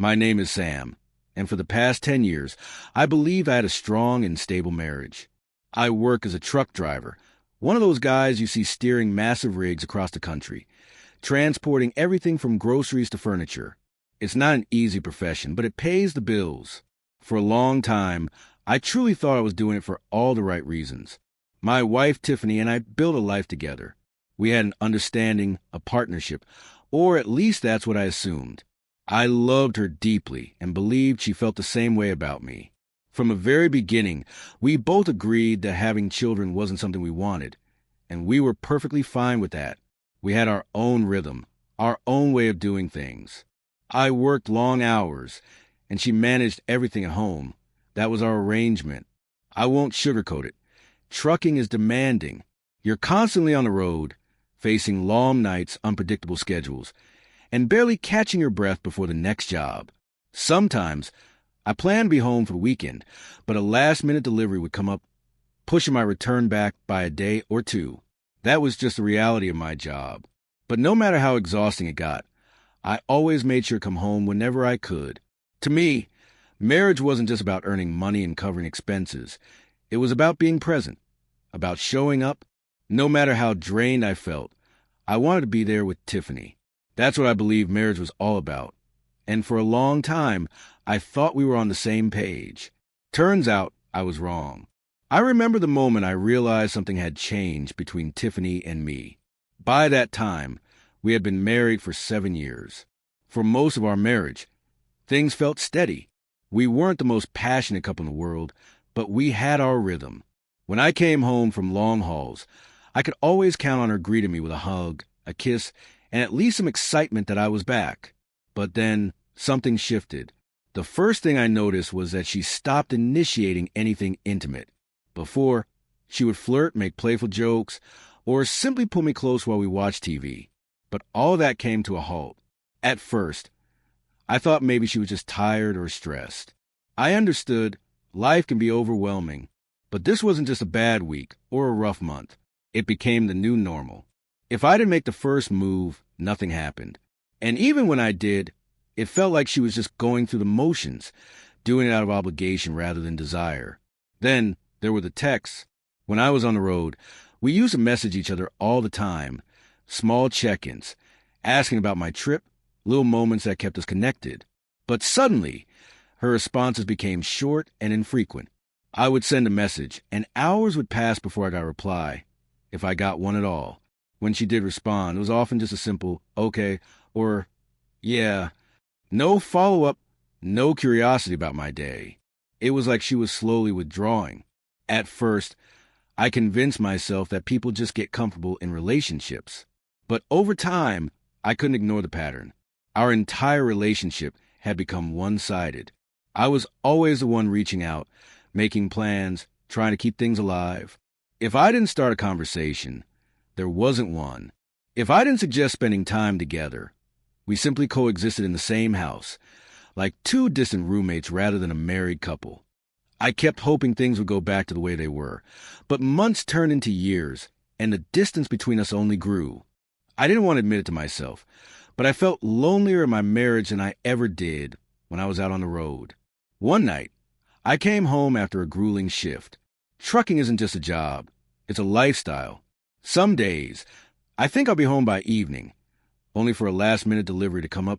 My name is Sam, and for the past 10 years, I believe I had a strong and stable marriage. I work as a truck driver, one of those guys you see steering massive rigs across the country, transporting everything from groceries to furniture. It's not an easy profession, but it pays the bills. For a long time, I truly thought I was doing it for all the right reasons. My wife, Tiffany, and I built a life together. We had an understanding, a partnership, or at least that's what I assumed. I loved her deeply and believed she felt the same way about me. From the very beginning, we both agreed that having children wasn't something we wanted, and we were perfectly fine with that. We had our own rhythm, our own way of doing things. I worked long hours, and she managed everything at home. That was our arrangement. I won't sugarcoat it. Trucking is demanding. You're constantly on the road, facing long nights, unpredictable schedules, and barely catching your breath before the next job. Sometimes, I planned to be home for the weekend, but a last-minute delivery would come up, pushing my return back by a day or two. That was just the reality of my job. But no matter how exhausting it got, I always made sure to come home whenever I could. To me, marriage wasn't just about earning money and covering expenses. It was about being present, about showing up. No matter how drained I felt, I wanted to be there with Tiffany. That's what I believed marriage was all about. And for a long time, I thought we were on the same page. Turns out I was wrong. I remember the moment I realized something had changed between Tiffany and me. By that time, we had been married for 7 years. For most of our marriage, things felt steady. We weren't the most passionate couple in the world, but we had our rhythm. When I came home from long hauls, I could always count on her greeting me with a hug, a kiss, and at least some excitement that I was back. But then something shifted. The first thing I noticed was that she stopped initiating anything intimate. Before, she would flirt, make playful jokes, or simply pull me close while we watched TV. But all that came to a halt. At first, I thought maybe she was just tired or stressed. I understood life can be overwhelming, but this wasn't just a bad week or a rough month. It became the new normal. If I didn't make the first move, nothing happened. And even when I did, it felt like she was just going through the motions, doing it out of obligation rather than desire. Then there were the texts. When I was on the road, we used to message each other all the time, small check-ins, asking about my trip, little moments that kept us connected. But suddenly, her responses became short and infrequent. I would send a message, and hours would pass before I got a reply, if I got one at all. When she did respond, it was often just a simple, okay, or, yeah. No follow-up, no curiosity about my day. It was like she was slowly withdrawing. At first, I convinced myself that people just get comfortable in relationships. But over time, I couldn't ignore the pattern. Our entire relationship had become one-sided. I was always the one reaching out, making plans, trying to keep things alive. If I didn't start a conversation, there wasn't one. If I didn't suggest spending time together, we simply coexisted in the same house, like two distant roommates rather than a married couple. I kept hoping things would go back to the way they were, but months turned into years, and the distance between us only grew. I didn't want to admit it to myself, but I felt lonelier in my marriage than I ever did when I was out on the road. One night, I came home after a grueling shift. Trucking isn't just a job, it's a lifestyle. Some days, I think I'll be home by evening, only for a last-minute delivery to come up,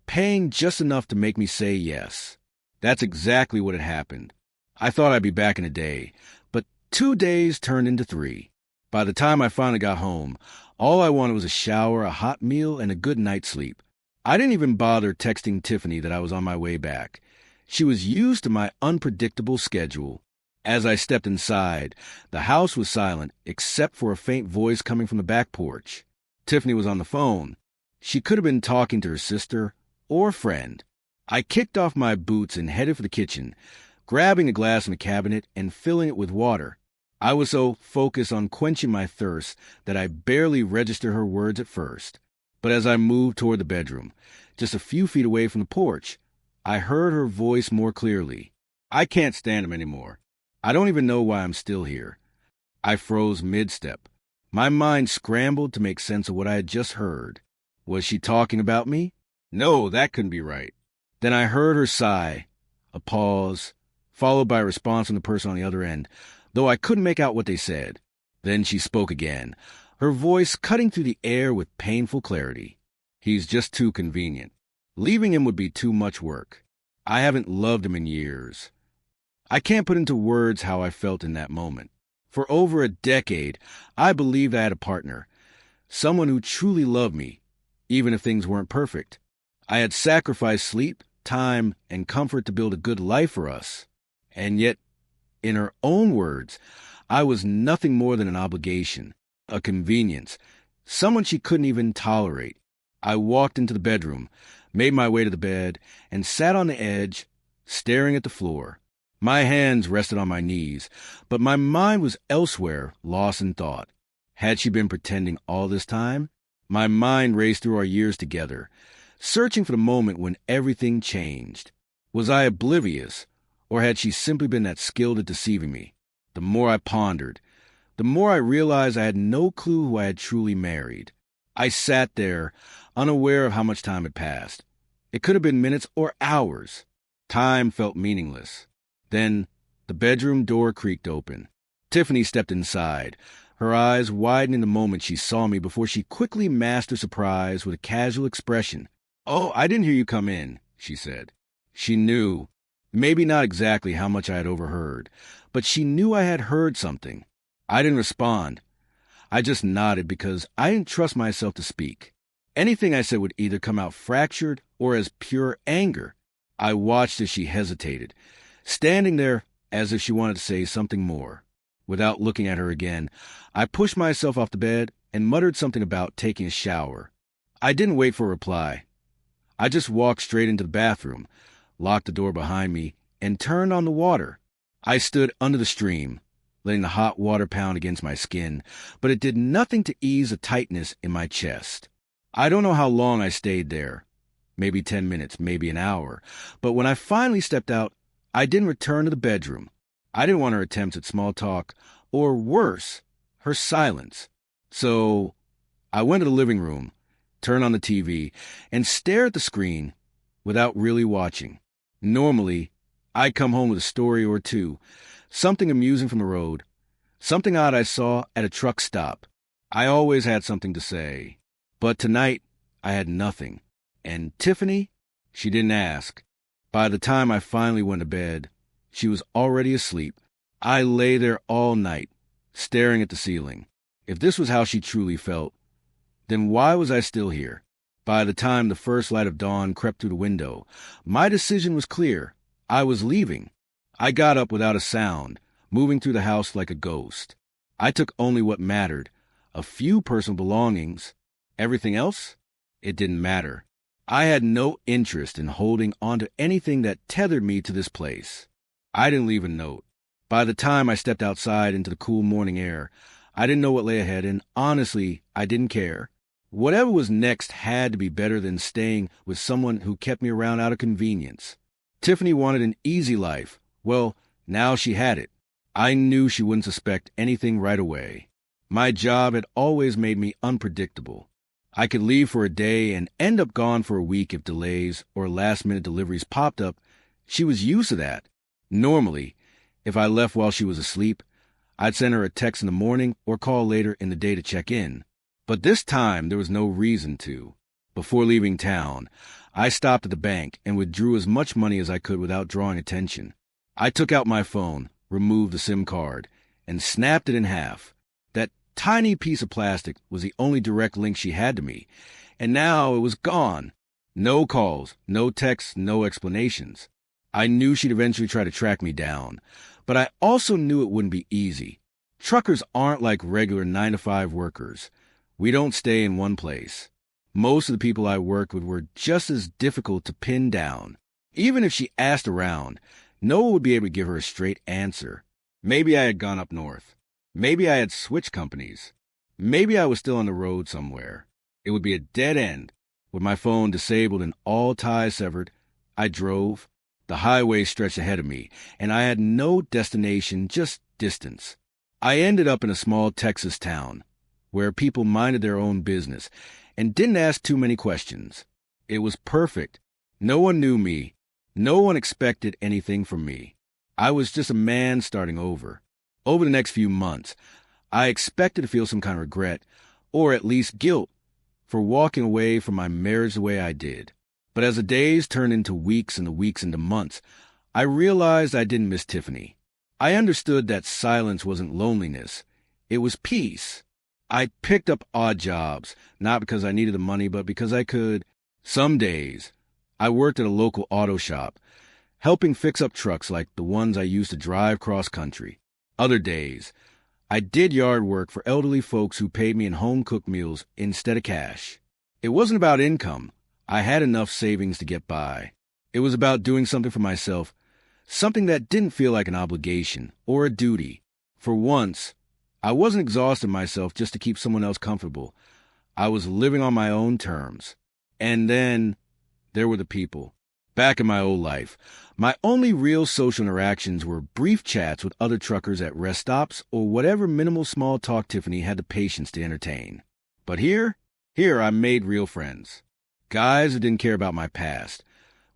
paying just enough to make me say yes. That's exactly what had happened. I thought I'd be back in a day, but 2 days turned into 3. By the time I finally got home, all I wanted was a shower, a hot meal, and a good night's sleep. I didn't even bother texting Tiffany that I was on my way back. She was used to my unpredictable schedule. As I stepped inside, the house was silent except for a faint voice coming from the back porch. Tiffany was on the phone. She could have been talking to her sister or friend. I kicked off my boots and headed for the kitchen, grabbing a glass from the cabinet and filling it with water. I was so focused on quenching my thirst that I barely registered her words at first. But as I moved toward the bedroom, just a few feet away from the porch, I heard her voice more clearly. I can't stand him anymore. I don't even know why I'm still here. I froze mid-step. My mind scrambled to make sense of what I had just heard. Was she talking about me? No, that couldn't be right. Then I heard her sigh, a pause, followed by a response from the person on the other end, though I couldn't make out what they said. Then she spoke again, her voice cutting through the air with painful clarity. He's just too convenient. Leaving him would be too much work. I haven't loved him in years. I can't put into words how I felt in that moment. For over a decade, I believed I had a partner, someone who truly loved me, even if things weren't perfect. I had sacrificed sleep, time, and comfort to build a good life for us. And yet, in her own words, I was nothing more than an obligation, a convenience, someone she couldn't even tolerate. I walked into the bedroom, made my way to the bed, and sat on the edge, staring at the floor. My hands rested on my knees, but my mind was elsewhere, lost in thought. Had she been pretending all this time? My mind raced through our years together, searching for the moment when everything changed. Was I oblivious, or had she simply been that skilled at deceiving me? The more I pondered, the more I realized I had no clue who I had truly married. I sat there, unaware of how much time had passed. It could have been minutes or hours. Time felt meaningless. Then the bedroom door creaked open. Tiffany stepped inside, her eyes widening the moment she saw me before she quickly masked her surprise with a casual expression. "Oh, I didn't hear you come in," she said. She knew, maybe not exactly how much I had overheard, but she knew I had heard something. I didn't respond. I just nodded because I didn't trust myself to speak. Anything I said would either come out fractured or as pure anger. I watched as she hesitated, standing there as if she wanted to say something more. Without looking at her again, I pushed myself off the bed and muttered something about taking a shower. I didn't wait for a reply. I just walked straight into the bathroom, locked the door behind me, and turned on the water. I stood under the stream, letting the hot water pound against my skin, but it did nothing to ease the tightness in my chest. I don't know how long I stayed there. Maybe 10 minutes, maybe an hour. But when I finally stepped out, I didn't return to the bedroom. I didn't want her attempts at small talk, or worse, her silence. So I went to the living room, turned on the TV, and stared at the screen without really watching. Normally, I'd come home with a story or two, something amusing from the road, something odd I saw at a truck stop. I always had something to say. But tonight, I had nothing. And Tiffany? She didn't ask. By the time I finally went to bed, she was already asleep. I lay there all night, staring at the ceiling. If this was how she truly felt, then why was I still here? By the time the first light of dawn crept through the window, my decision was clear. I was leaving. I got up without a sound, moving through the house like a ghost. I took only what mattered, a few personal belongings. Everything else? It didn't matter. I had no interest in holding onto anything that tethered me to this place. I didn't leave a note. By the time I stepped outside into the cool morning air, I didn't know what lay ahead, and honestly, I didn't care. Whatever was next had to be better than staying with someone who kept me around out of convenience. Tiffany wanted an easy life. Well, now she had it. I knew she wouldn't suspect anything right away. My job had always made me unpredictable. I could leave for a day and end up gone for a week if delays or last-minute deliveries popped up. She was used to that. Normally, if I left while she was asleep, I'd send her a text in the morning or call later in the day to check in. But this time, there was no reason to. Before leaving town, I stopped at the bank and withdrew as much money as I could without drawing attention. I took out my phone, removed the SIM card, and snapped it in half. That tiny piece of plastic was the only direct link she had to me, and now it was gone. No calls, no texts, no explanations. I knew she'd eventually try to track me down, but I also knew it wouldn't be easy. Truckers aren't like regular 9-to-5 workers. We don't stay in one place. Most of the people I worked with were just as difficult to pin down. Even if she asked around, no one would be able to give her a straight answer. Maybe I had gone up north. Maybe I had switched companies. Maybe I was still on the road somewhere. It would be a dead end. With my phone disabled and all ties severed, I drove. The highway stretched ahead of me, and I had no destination, just distance. I ended up in a small Texas town, where people minded their own business and didn't ask too many questions. It was perfect. No one knew me. No one expected anything from me. I was just a man starting over. Over the next few months, I expected to feel some kind of regret, or at least guilt, for walking away from my marriage the way I did. But as the days turned into weeks and the weeks into months, I realized I didn't miss Tiffany. I understood that silence wasn't loneliness. It was peace. I picked up odd jobs, not because I needed the money, but because I could. Some days, I worked at a local auto shop, helping fix up trucks like the ones I used to drive cross-country. Other days, I did yard work for elderly folks who paid me in home-cooked meals instead of cash. It wasn't about income. I had enough savings to get by. It was about doing something for myself, something that didn't feel like an obligation or a duty. For once, I wasn't exhausting myself just to keep someone else comfortable. I was living on my own terms. And then there were the people. Back in my old life, my only real social interactions were brief chats with other truckers at rest stops or whatever minimal small talk Tiffany had the patience to entertain. But here I made real friends. Guys who didn't care about my past,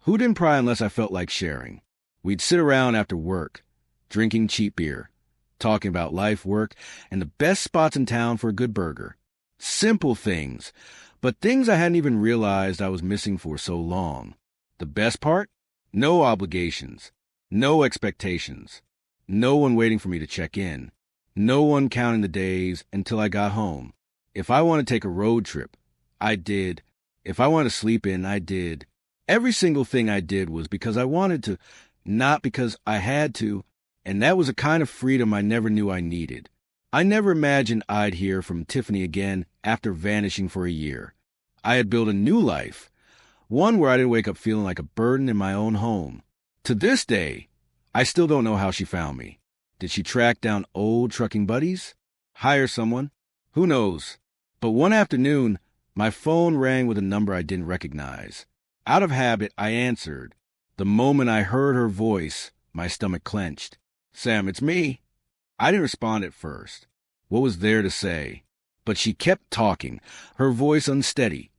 who didn't pry unless I felt like sharing. We'd sit around after work, drinking cheap beer, talking about life, work, and the best spots in town for a good burger. Simple things, but things I hadn't even realized I was missing for so long. The best part? No obligations, no expectations, no one waiting for me to check in, no one counting the days until I got home. If I wanted to take a road trip, I did. If I wanted to sleep in, I did. Every single thing I did was because I wanted to, not because I had to, and that was a kind of freedom I never knew I needed. I never imagined I'd hear from Tiffany again after vanishing for a year. I had built a new life, one where I didn't wake up feeling like a burden in my own home. To this day, I still don't know how she found me. Did she track down old trucking buddies? Hire someone? Who knows? But one afternoon, my phone rang with a number I didn't recognize. Out of habit, I answered. The moment I heard her voice, my stomach clenched. "Sam, it's me." I didn't respond at first. What was there to say? But she kept talking, her voice unsteady,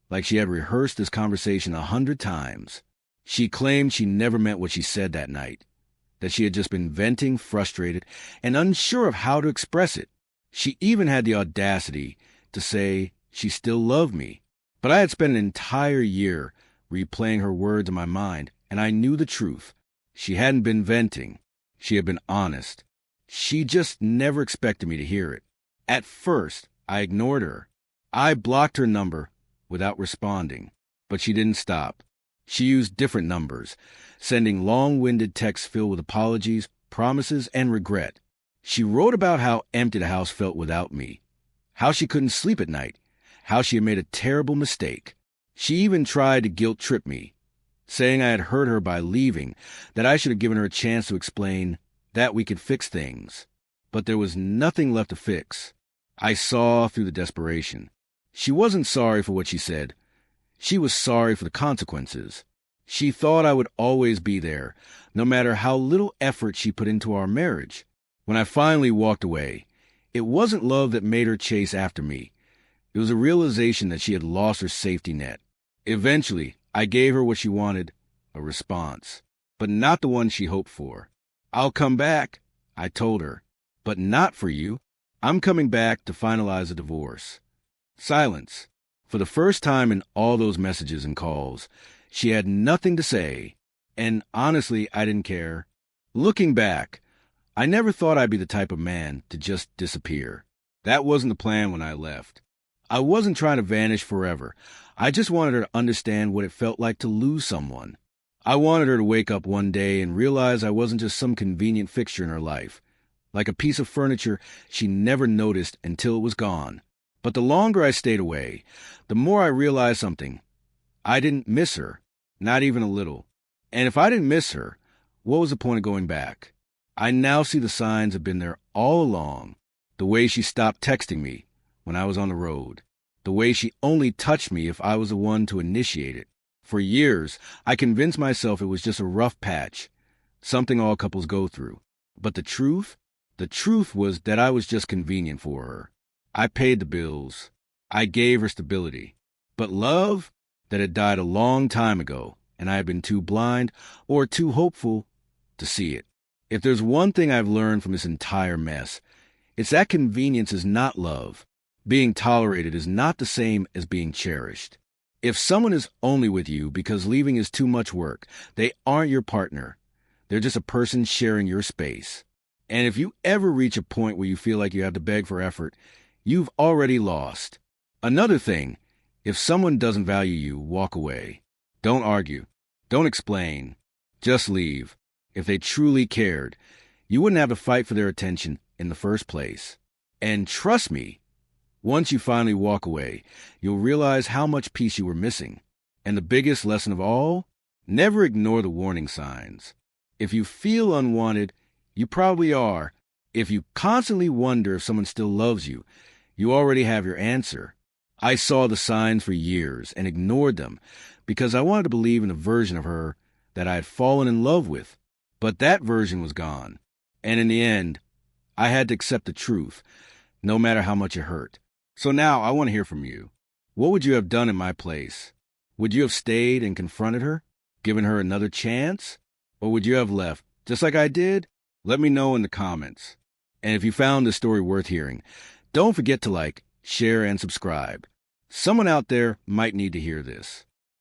like she had rehearsed this conversation 100 times. She claimed she never meant what she said that night, that she had just been venting, frustrated, and unsure of how to express it. She even had the audacity to say she still loved me. But I had spent an entire year replaying her words in my mind, and I knew the truth. She hadn't been venting. She had been honest. She just never expected me to hear it. At first, I ignored her. I blocked her number without responding. But she didn't stop. She used different numbers, sending long-winded texts filled with apologies, promises, and regret. She wrote about how empty the house felt without me, how she couldn't sleep at night, how she had made a terrible mistake. She even tried to guilt-trip me, saying I had hurt her by leaving, that I should have given her a chance to explain that we could fix things. But there was nothing left to fix. I saw through the desperation. She wasn't sorry for what she said. She was sorry for the consequences. She thought I would always be there, no matter how little effort she put into our marriage. When I finally walked away, it wasn't love that made her chase after me. It was a realization that she had lost her safety net. Eventually, I gave her what she wanted, a response, but not the one she hoped for. "I'll come back," I told her, "but not for you. I'm coming back to finalize a divorce." Silence. For the first time in all those messages and calls, she had nothing to say, and honestly, I didn't care. Looking back, I never thought I'd be the type of man to just disappear. That wasn't the plan when I left. I wasn't trying to vanish forever. I just wanted her to understand what it felt like to lose someone. I wanted her to wake up one day and realize I wasn't just some convenient fixture in her life, like a piece of furniture she never noticed until it was gone. But the longer I stayed away, the more I realized something. I didn't miss her, not even a little. And if I didn't miss her, what was the point of going back? I now see the signs have been there all along. The way she stopped texting me when I was on the road. The way she only touched me if I was the one to initiate it. For years, I convinced myself it was just a rough patch, something all couples go through. But the truth was that I was just convenient for her. I paid the bills. I gave her stability. But love, that had died a long time ago, and and I had been too blind or too hopeful to see it. If there's one thing I've learned from this entire mess, it's that convenience is not love. Being tolerated is not the same as being cherished. If someone is only with you because leaving is too much work, they aren't your partner. They're just a person sharing your space. And if you ever reach a point where you feel like you have to beg for effort, you've already lost. Another thing, if someone doesn't value you, walk away. Don't argue. Don't explain. Just leave. If they truly cared, you wouldn't have to fight for their attention in the first place. And trust me, once you finally walk away, you'll realize how much peace you were missing. And the biggest lesson of all, never ignore the warning signs. If you feel unwanted, you probably are. If you constantly wonder if someone still loves you, you already have your answer. I saw the signs for years and ignored them because I wanted to believe in a version of her that I had fallen in love with. But that version was gone. And in the end, I had to accept the truth, no matter how much it hurt. So now I want to hear from you. What would you have done in my place? Would you have stayed and confronted her, given her another chance? Or would you have left, just like I did? Let me know in the comments. And if you found this story worth hearing, don't forget to like, share, and subscribe. Someone out there might need to hear this.